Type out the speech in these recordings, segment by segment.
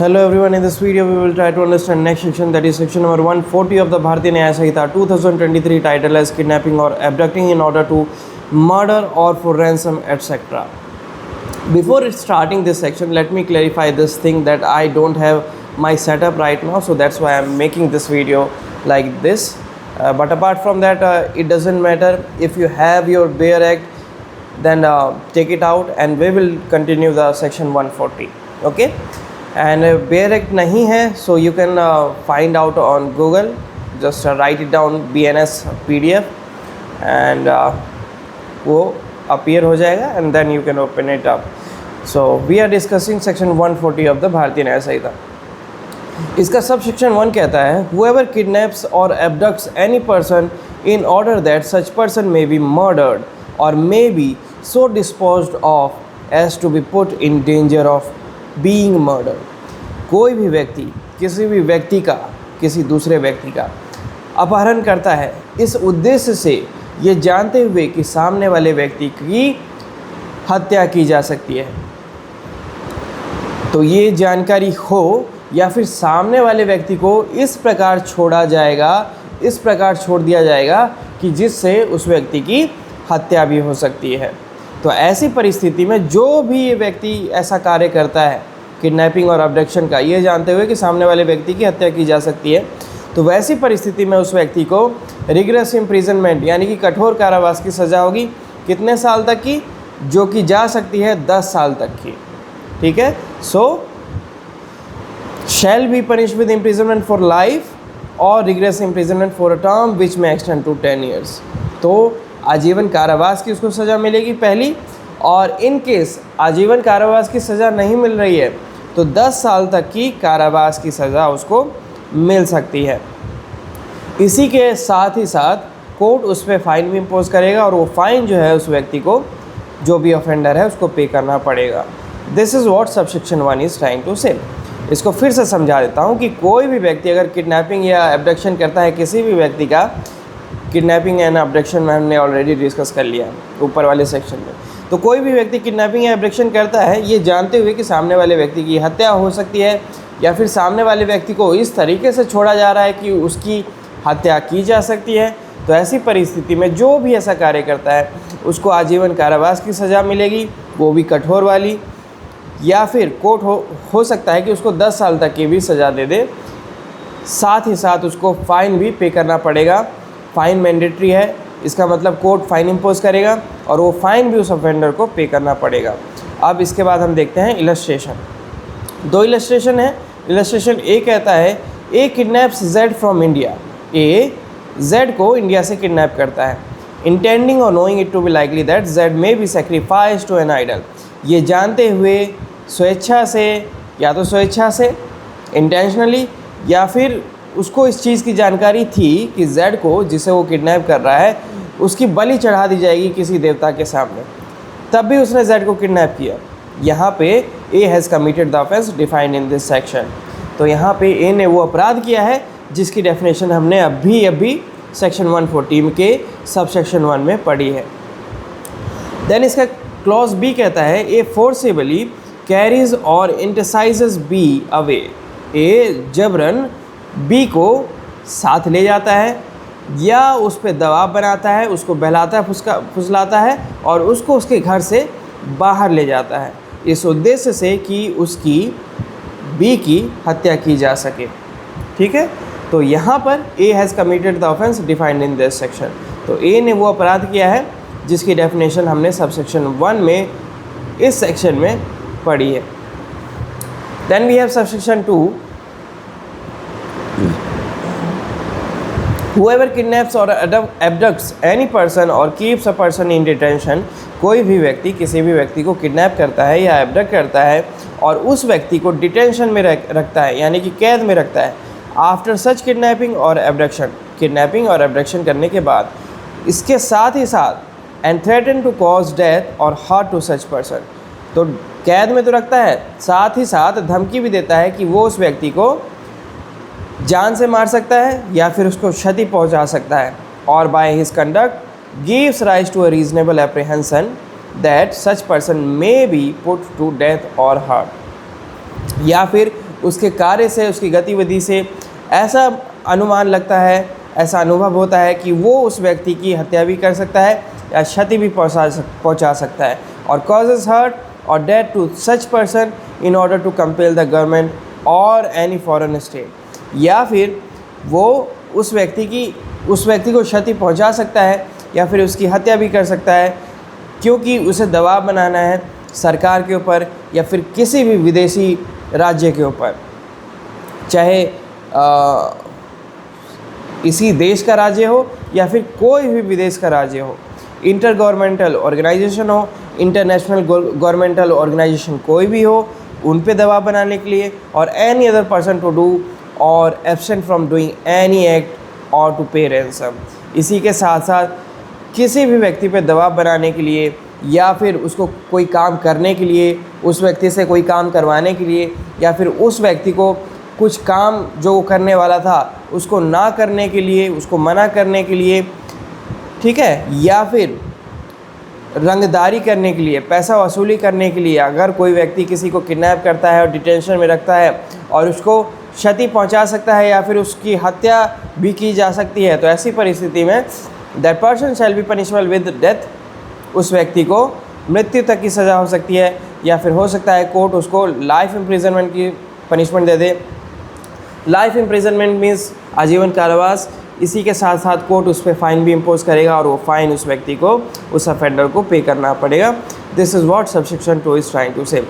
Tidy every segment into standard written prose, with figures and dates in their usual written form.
Hello everyone, in this video we will try to understand next section, that is section number 140 of the Bharatiya Nyaya Samhita 2023, titled as kidnapping or abducting in order to murder or for ransom, etc. Before starting this section, let me clarify this thing that I don't have my setup right now, so that's why I'm making this video like this. But apart from that, it doesn't matter. If you have your bare act, then take it out and we will continue the section 140. Okay. And bare act nahi hai, so you can find out on Google. Just write it down, BNS PDF, and वो appear हो जाएगा, and then you can open it up. So we are discussing section 140 of the Bharatiya Nyaya Samhita. इसका सब section 1 कहता है, whoever kidnaps or abducts any person in order that such person may be murdered or may be so disposed of as to be put in danger of being murder. कोई भी व्यक्ति किसी भी व्यक्ति का, किसी दूसरे व्यक्ति का अपहरण करता है इस उद्देश्य से, ये जानते हुए कि सामने वाले व्यक्ति की हत्या की जा सकती है. तो ये जानकारी हो या फिर सामने वाले व्यक्ति को इस प्रकार छोड़ा जाएगा, इस प्रकार छोड़ दिया जाएगा कि जिससे उस व्यक्ति की हत्या भी हो सकती है. तो ऐसी परिस्थिति में जो भी ये व्यक्ति ऐसा कार्य करता है किडनैपिंग और अबडक्शन का, ये जानते हुए कि सामने वाले व्यक्ति की हत्या की जा सकती है, तो वैसी परिस्थिति में उस व्यक्ति को रिग्रेस इम्प्रिजनमेंट यानी कि कठोर कारावास की सज़ा होगी. कितने साल तक की? जो कि जा सकती है 10 साल तक की. ठीक है. So shall be punish with imprisonment for life और rigorous imprisonment for a term which may extend to 10 years. तो आजीवन कारावास की उसको सज़ा मिलेगी पहली, और इन केस आजीवन कारावास की सज़ा नहीं मिल रही है तो 10 साल तक की कारावास की सज़ा उसको मिल सकती है. इसी के साथ ही साथ कोर्ट उस पर फ़ाइन भी इम्पोज करेगा, और वो फ़ाइन जो है उस व्यक्ति को, जो भी ऑफेंडर है, उसको पे करना पड़ेगा. This is what subsection 1 is trying to say. इसको फिर से समझा देता हूँ कि कोई भी व्यक्ति अगर किडनैपिंग या एब्डक्शन करता है किसी भी व्यक्ति का, किडनैपिंग एंड अबडक्शन में हमने ऑलरेडी डिस्कस कर लिया ऊपर वाले सेक्शन में. तो कोई भी व्यक्ति किडनैपिंग या अबडक्शन करता है ये जानते हुए कि सामने वाले व्यक्ति की हत्या हो सकती है, या फिर सामने वाले व्यक्ति को इस तरीके से छोड़ा जा रहा है कि उसकी हत्या की जा सकती है. तो ऐसी परिस्थिति में जो भी ऐसा कार्य करता है उसको आजीवन कारावास की सज़ा मिलेगी, वो भी कठोर वाली, या फिर कोर्ट हो सकता है कि उसको 10 साल तक की भी सज़ा दे दे. साथ ही साथ उसको फ़ाइन भी पे करना पड़ेगा. फ़ाइन मैंडेटरी है, इसका मतलब कोर्ट फ़ाइन इम्पोज करेगा और वो फ़ाइन भी उस ऑफेंडर को पे करना पड़ेगा. अब इसके बाद हम देखते हैं इलस्ट्रेशन. 2 इलस्ट्रेशन है. इलस्ट्रेशन ए कहता है, A kidnaps Z from India. A Z को इंडिया से किडनैप करता है, इंटेंडिंग और knowing it to be likely that Z may be sacrifice to an idol. ये जानते हुए स्वेच्छा से, या तो स्वेच्छा से इंटेंशनली, या फिर उसको इस चीज़ की जानकारी थी कि जेड को, जिसे वो किडनैप कर रहा है, उसकी बलि चढ़ा दी जाएगी किसी देवता के सामने, तब भी उसने जेड को किडनैप किया. यहाँ पे A has committed the offence defined in this section. तो यहाँ पे ए ने वो अपराध किया है जिसकी डेफिनेशन हमने अभी सेक्शन 140 के सब सेक्शन 1 में पढ़ी है. देन इसका क्लॉज बी कहता है, ए फोर्सेबली कैरीज और इंटरसाइजेस बी अवे. ए जबरन बी को साथ ले जाता है या उस पर दबाव बनाता है, उसको बहलाता है, फुसलाता है और उसको उसके घर से बाहर ले जाता है, इस उद्देश्य से कि उसकी बी की हत्या की जा सके. ठीक है. तो यहाँ पर A has committed the offence defined in this section. तो ए ने वो अपराध किया है जिसकी डेफिनेशन हमने सब सेक्शन 1 में, इस सेक्शन में पढ़ी है. Then we have sub section 2. Whoever kidnaps or abducts any person or keeps a person in detention, कोई भी व्यक्ति किसी भी व्यक्ति को किडनैप करता है या एबडक्ट करता है और उस व्यक्ति को डिटेंशन में रखता है, यानी कि कैद में रखता है. आफ्टर सच किडनैपिंग और एबडक्शन, किडनैपिंग और एबडक्शन करने के बाद, इसके साथ ही साथ and threaten to cause death और हार्ट टू सच पर्सन. तो कैद में तो रखता है, साथ ही साथ धमकी भी देता है कि वो उस व्यक्ति को जान से मार सकता है या फिर उसको क्षति पहुंचा सकता है. और by his conduct gives rise to a reasonable apprehension that such person may be put to death और हर्ट. या फिर उसके कार्य से, उसकी गतिविधि से ऐसा अनुमान लगता है, ऐसा अनुभव होता है कि वो उस व्यक्ति की हत्या भी कर सकता है या क्षति भी पहुंचा सकता है। और कॉजेज हर्ट और death to such person in order to compel the government और एनी फॉरेन स्टेट, या फिर वो उस व्यक्ति को क्षति पहुंचा सकता है या फिर उसकी हत्या भी कर सकता है, क्योंकि उसे दबाव बनाना है सरकार के ऊपर या फिर किसी भी विदेशी राज्य के ऊपर, चाहे इसी देश का राज्य हो या फिर कोई भी विदेश का राज्य हो, इंटर गवर्नमेंटल ऑर्गेनाइजेशन हो, इंटरनेशनल गवर्नमेंटल ऑर्गेनाइजेशन कोई भी हो, उन पे दबाव बनाने के लिए, और any other person to do और absent from doing any act और टू पे रैंसम। इसी के साथ साथ किसी भी व्यक्ति पे दबाव बनाने के लिए या फिर उसको कोई काम करने के लिए, उस व्यक्ति से कोई काम करवाने के लिए, या फिर उस व्यक्ति को कुछ काम जो वो करने वाला था उसको ना करने के लिए, उसको मना करने के लिए, ठीक है, या फिर रंगदारी करने के लिए, पैसा वसूली करने के लिए, अगर कोई व्यक्ति किसी को किडनैप करता है और डिटेंशन में रखता है और उसको क्षति पहुंचा सकता है या फिर उसकी हत्या भी की जा सकती है, तो ऐसी परिस्थिति में that person shall be punishable with death, उस व्यक्ति को मृत्यु तक की सज़ा हो सकती है, या फिर हो सकता है कोर्ट उसको लाइफ इम्प्रिजनमेंट की पनिशमेंट दे दे। लाइफ इम्प्रिजनमेंट मीन्स आजीवन कारावास। इसी के साथ साथ कोर्ट उस पर फ़ाइन भी इम्पोज करेगा और वो फ़ाइन उस व्यक्ति को, उस अफेंडर को पे करना पड़ेगा। This is what subsection 2 is trying to say.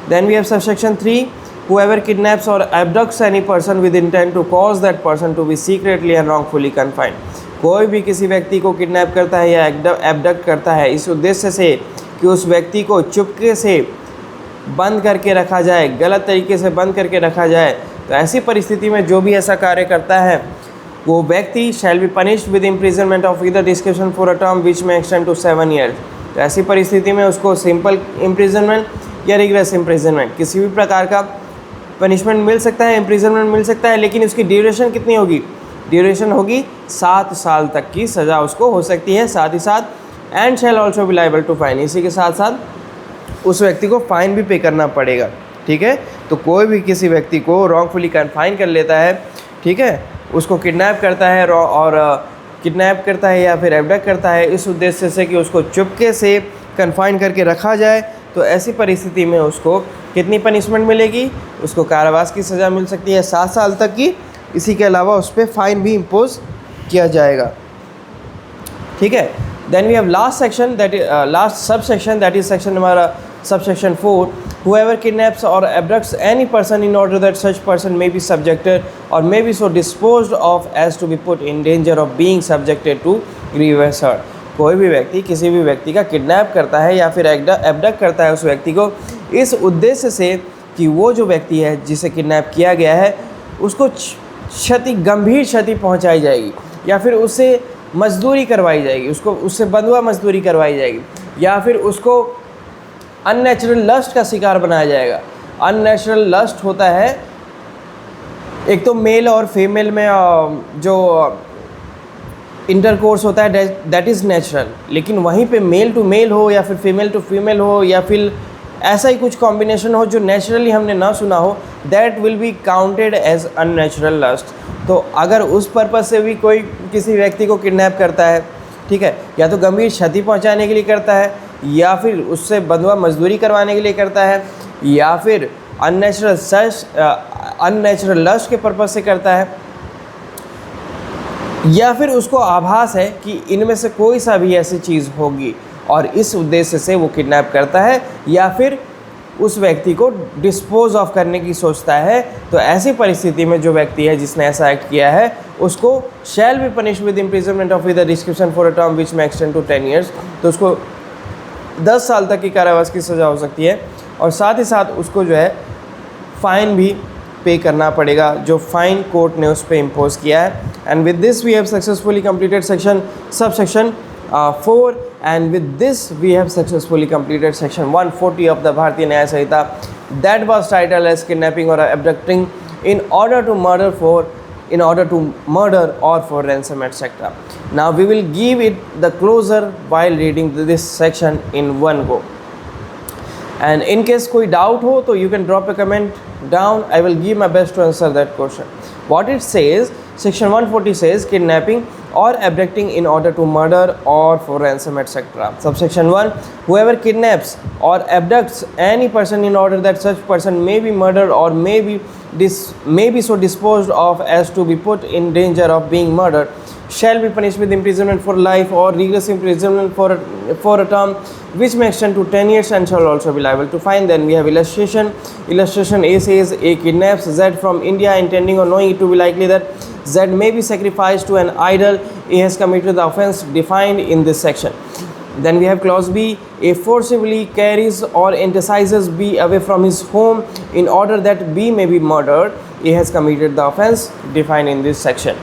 Then we have subsection 3, whoever kidnaps or abducts any person with intent to cause that person to be secretly and wrongfully confined। कोई भी किसी व्यक्ति को kidnap करता है या abduct करता है इस उद्देश्य से कि उस व्यक्ति को चुपके से बंद करके रखा जाए, गलत तरीके से बंद करके रखा जाए, तो ऐसी परिस्थिति में जो भी ऐसा कार्य करता है वो व्यक्ति shall be punished with imprisonment of either description for a term which may extend to 7 years। तो ऐसी परिस्थिति में उसको सिंपल इम्प्रिजनमेंट या रिग्रेस इम्प्रिजनमेंट, किसी भी प्रकार का पनिशमेंट मिल सकता है, इम्प्रिजनमेंट मिल सकता है, लेकिन उसकी ड्यूरेशन कितनी होगी? ड्यूरेशन होगी 7 साल तक की सज़ा उसको हो सकती है। साथ ही साथ and shall also be liable to fine, इसी के साथ साथ उस व्यक्ति को फ़ाइन भी पे करना पड़ेगा। ठीक है, तो कोई भी किसी व्यक्ति को रॉन्गफुली कन्फाइन कर लेता है, ठीक है, उसको किडनैप करता है और किडनैप करता है या फिर एबडक्ट करता है इस उद्देश्य से कि उसको चुपके से कन्फाइन करके रखा जाए, तो ऐसी परिस्थिति में उसको कितनी पनिशमेंट मिलेगी? उसको कारावास की सज़ा मिल सकती है 7 साल तक की। इसी के अलावा उस पर फ़ाइन भी इम्पोज किया जाएगा। ठीक है, then we have last section that last sub section that is section number subsection 4, whoever kidnaps or abducts any person in order that such person may be subjected or may be so disposed of as to be put in danger of being subjected to grievous hurt। कोई भी व्यक्ति किसी भी व्यक्ति का kidnap करता है या फिर एबडक्ट करता है उस व्यक्ति को इस उद्देश्य से कि वो जो व्यक्ति है जिसे किडनैप किया गया है उसको गंभीर क्षति पहुंचाई जाएगी, या फिर उससे मजदूरी करवाई जाएगी, उससे बंधुआ मजदूरी करवाई जाएगी, या फिर उसको अननेचुरल लस्ट का शिकार बनाया जाएगा। अननेचुरल लस्ट होता है, एक तो मेल और फीमेल में जो इंटरकोर्स होता है दैट इज़ नेचुरल, लेकिन वहीं पे मेल टू मेल हो या फिर फीमेल टू फीमेल हो या फिर ऐसा ही कुछ कॉम्बिनेशन हो जो नेचुरली हमने ना सुना हो, that will be counted as unnatural lust. तो अगर उस पर्पज़ से भी कोई किसी व्यक्ति को किडनैप करता है, ठीक है, या तो गंभीर क्षति पहुंचाने के लिए करता है, या फिर उससे बंधुआ मजदूरी करवाने के लिए करता है, या फिर अननेचुरल लस्ट के पर्पज़ से करता है, या फिर उसको आभास है कि इनमें से कोई सा भी ऐसी चीज़ होगी और इस उद्देश्य से वो किडनैप करता है, या फिर उस व्यक्ति को डिस्पोज ऑफ करने की सोचता है, तो ऐसी परिस्थिति में जो व्यक्ति है जिसने ऐसा एक्ट किया है उसको shall be punished with imprisonment of the description for a term which may extend to 10 years। तो उसको 10 साल तक की कारावास की सज़ा हो सकती है, और साथ ही साथ उसको जो है फ़ाइन भी पे करना पड़ेगा जो फ़ाइन कोर्ट ने उस पर इम्पोज किया है। And with this we have successfully completed subsection 4, and with this we have successfully completed section 140 of the Bharatiya Nyaya Samhita, that was titled as kidnapping or abducting in order to murder or for ransom, etc. Now we will give it the closure while reading this section in one go, and in case कोई doubt हो तो you can drop a comment down. I will give my best to answer that question. What it says, section 140 says kidnapping or abducting in order to murder or for ransom, etc. Subsection 1, whoever kidnaps or abducts any person in order that such person may be murdered or may be so disposed of as to be put in danger of being murdered shall be punished with imprisonment for life or rigorous imprisonment for a term which may extend to 10 years and shall also be liable to fine. Then we have illustration. Illustration A says A kidnaps Z from India intending or knowing it to be likely that Z may be sacrificed to an idol. A has committed the offence defined in this section. Then we have clause B. A forcibly carries or entices B away from his home in order that B may be murdered. A has committed the offence defined in this section.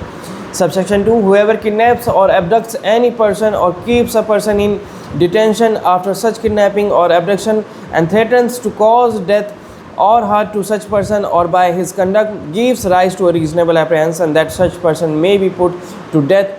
Subsection 2, whoever kidnaps or abducts any person or keeps a person in detention after such kidnapping or abduction and threatens to cause death or hurt to such person or by his conduct gives rise to a reasonable apprehension that such person may be put to death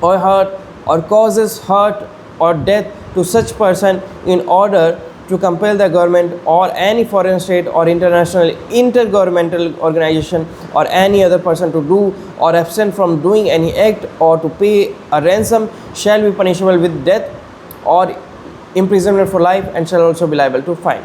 or hurt or causes hurt or death to such person in order to compel the government or any foreign state or international intergovernmental organization or any other person to do or abstain from doing any act or to pay a ransom shall be punishable with death or imprisonment for life and shall also be liable to fine.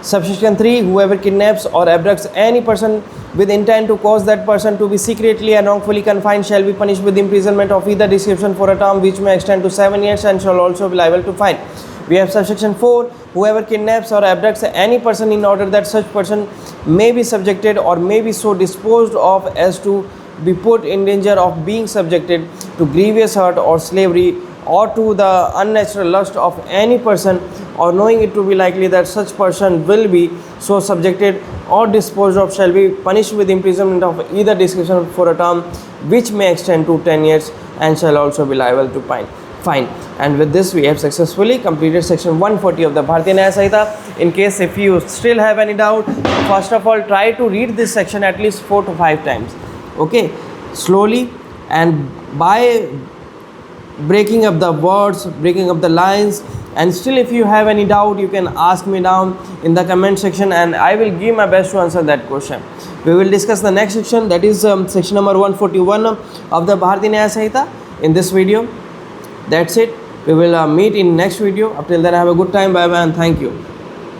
Subsection 3, whoever kidnaps or abducts any person with intent to cause that person to be secretly and wrongfully confined shall be punished with imprisonment of either description for a term which may extend to 7 years and shall also be liable to fine. We have subsection 4, whoever kidnaps or abducts any person in order that such person may be subjected or may be so disposed of as to be put in danger of being subjected to grievous hurt or slavery or to the unnatural lust of any person or knowing it to be likely that such person will be so subjected or disposed of shall be punished with imprisonment of either description for a term which may extend to 10 years and shall also be liable to fine. And with this we have successfully completed section 140 of the Bharatiya Nyaya Samhita. In case if you still have any doubt, first of all try to read this section at least 4 to 5 times, okay, slowly, and by breaking up the words, breaking up the lines. And still if you have any doubt you can ask me down in the comment section and I will give my best to answer that question. We will discuss the next section, that is section number 141 of the Bharatiya Nyaya Samhita in this video. That's it. We will meet in next video. Up till then, have a good time. Bye bye and thank you.